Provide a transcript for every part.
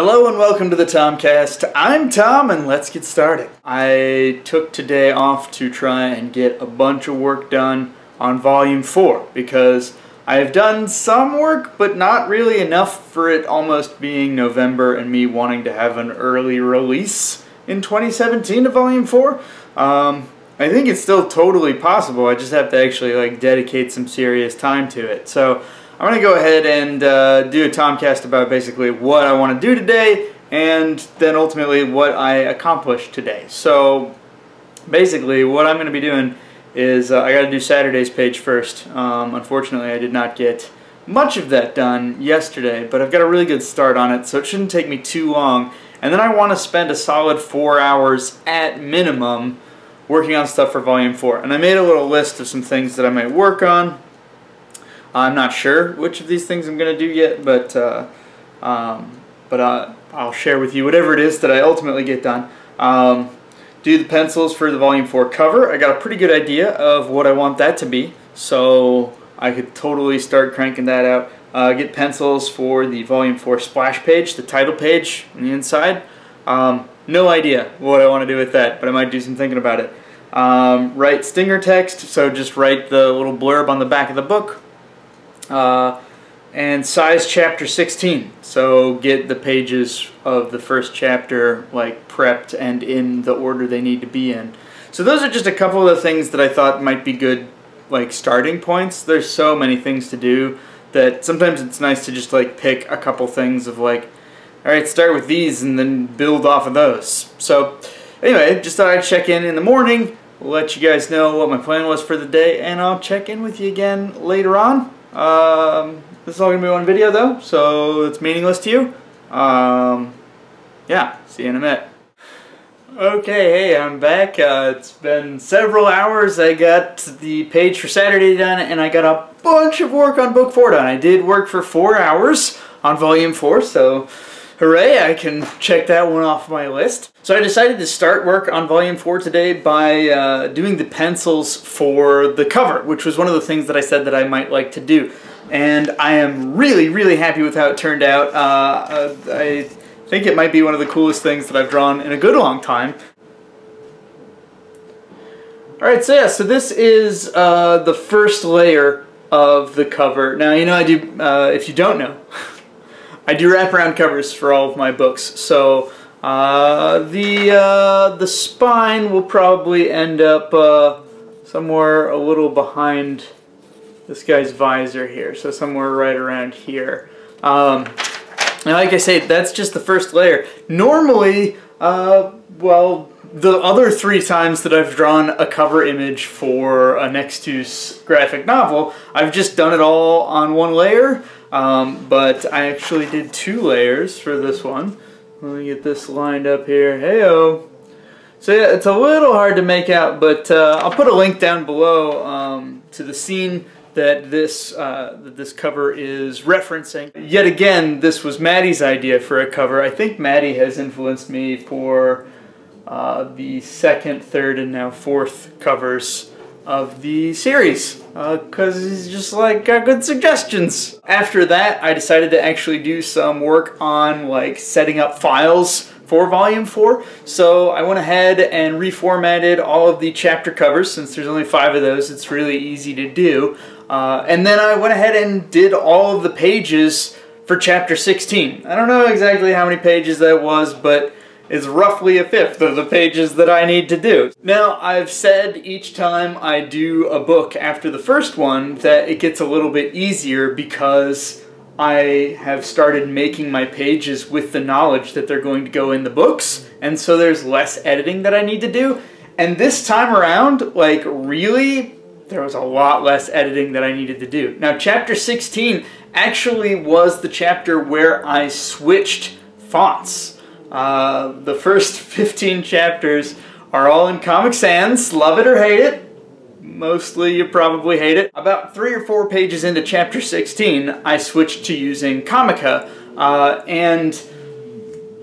Hello and welcome to the Tomcast. I'm Tom and let's get started. I took today off to try and get a bunch of work done on Volume 4 because I have done some work but not really enough for it almost being November and me wanting to have an early release in 2017 of Volume 4. I think it's still totally possible. I just have to actually dedicate some serious time to it. So I'm going to go ahead and do a Tomcast about basically what I want to do today and then ultimately what I accomplished today. So basically what I'm going to be doing is I got to do Saturday's page first. Unfortunately I did not get much of that done yesterday, but I've got a really good start on it, so it shouldn't take me too long. And then I want to spend a solid 4 hours at minimum working on stuff for Volume 4. And I made a little list of some things that I might work on. I'm not sure which of these things I'm going to do yet, but I'll share with you whatever it is that I ultimately get done. Do the pencils for the Volume 4 cover. I got a pretty good idea of what I want that to be, so I could totally start cranking that out. Get pencils for the Volume 4 splash page, the title page on the inside. No idea what I want to do with that, but I might do some thinking about it. Write stinger text, so just write the little blurb on the back of the book. And size chapter 16, so get the pages of the first chapter prepped and in the order they need to be in. So those are just a couple of the things that I thought might be good starting points. There's so many things to do that sometimes it's nice to just pick a couple things of alright, start with these and then build off of those. So anyway, just thought I'd check in the morning, let you guys know what my plan was for the day, and I'll check in with you again later on. This is all going to be one video though, so it's meaningless to you. Yeah, see you in a minute. Okay, hey, I'm back. It's been several hours. I got the page for Saturday done, and I got a bunch of work on Book 4 done. I did work for 4 hours on Volume 4, so hooray, I can check that one off my list. So I decided to start work on Volume 4 today by doing the pencils for the cover, which was one of the things that I said that I might like to do. And I am really, really happy with how it turned out. I think it might be one of the coolest things that I've drawn in a good long time. Alright, so yeah, so this is the first layer of the cover. Now, you know, I do, if you don't know, I do wraparound covers for all of my books, so the spine will probably end up somewhere a little behind this guy's visor here, so somewhere right around here. Now, like I say, that's just the first layer. Normally, well, the other 3 times that I've drawn a cover image for a Nextus graphic novel, I've just done it all on one layer. But I actually did 2 layers for this one. Let me get this lined up here. Heyo. So yeah, it's a little hard to make out, but I'll put a link down below to the scene that this cover is referencing. Yet again, this was Maddie's idea for a cover. I think Maddie has influenced me for the 2nd, 3rd, and now 4th covers of the series, because he's just got good suggestions. After that, I decided to actually do some work on setting up files for Volume 4. So I went ahead and reformatted all of the chapter covers. Since there's only 5 of those, it's really easy to do. And then I went ahead and did all of the pages for chapter 16. I don't know exactly how many pages that was, but it's roughly 1/5 of the pages that I need to do. Now, I've said each time I do a book after the first one that it gets a little bit easier because I have started making my pages with the knowledge that they're going to go in the books, and so there's less editing that I need to do. And this time around, really, there was a lot less editing that I needed to do. Now, chapter 16 actually was the chapter where I switched fonts. The first 15 chapters are all in Comic Sans, love it or hate it. Mostly you probably hate it. About 3 or 4 pages into chapter 16, I switched to using Comica, and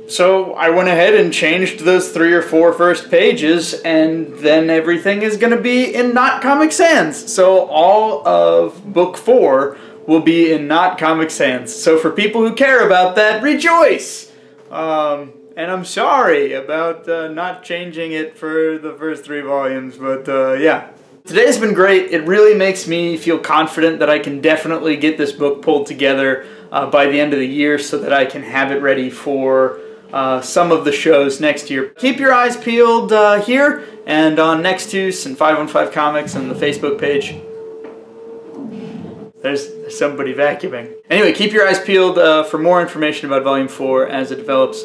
so I went ahead and changed those 3 or 4 first pages, and then everything is going to be in not Comic Sans. So all of book 4 will be in not Comic Sans. So for people who care about that, rejoice! And I'm sorry about not changing it for the first 3 volumes, but yeah. Today's been great. It really makes me feel confident that I can definitely get this book pulled together by the end of the year so that I can have it ready for some of the shows next year. Keep your eyes peeled here and on Nextuse and 515 Comics and the Facebook page. There's somebody vacuuming. Anyway, keep your eyes peeled for more information about Volume 4 as it develops.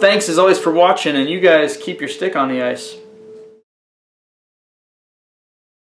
Thanks as always for watching, and you guys keep your stick on the ice.